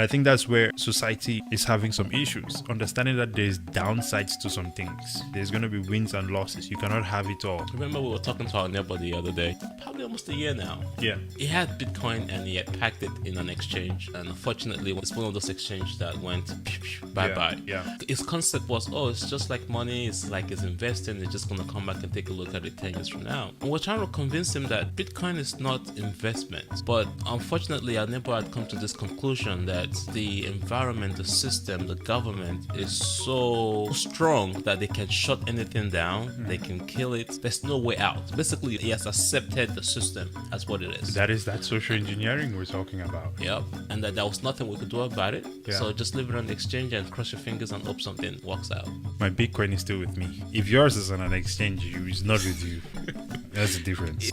I think that's where society is having some issues, understanding that there's downsides to some things. There's going to be wins and losses. You cannot have it all. Remember, we were talking to our neighbor the other day, probably almost a year now. Yeah. He had Bitcoin and he had packed it in an exchange. And unfortunately, it's one of those exchanges that went bye-bye. Yeah. His concept was, it's just like money. It's like it's investing. It's just going to come back and take a look at it 10 years from now. And we're trying to convince him that Bitcoin is not investment. But unfortunately, our neighbor had come to this conclusion that the environment, the system, the government is so strong that they can shut anything down. They can kill it. There's no way out. Basically, he has accepted the system as what it is. That is that social engineering we're talking about. Yep. And that there was nothing we could do about it. Yeah. So just leave it on the exchange and cross your fingers and hope something works out. My Bitcoin is still with me. If yours is on an exchange, it's not with you. That's the difference.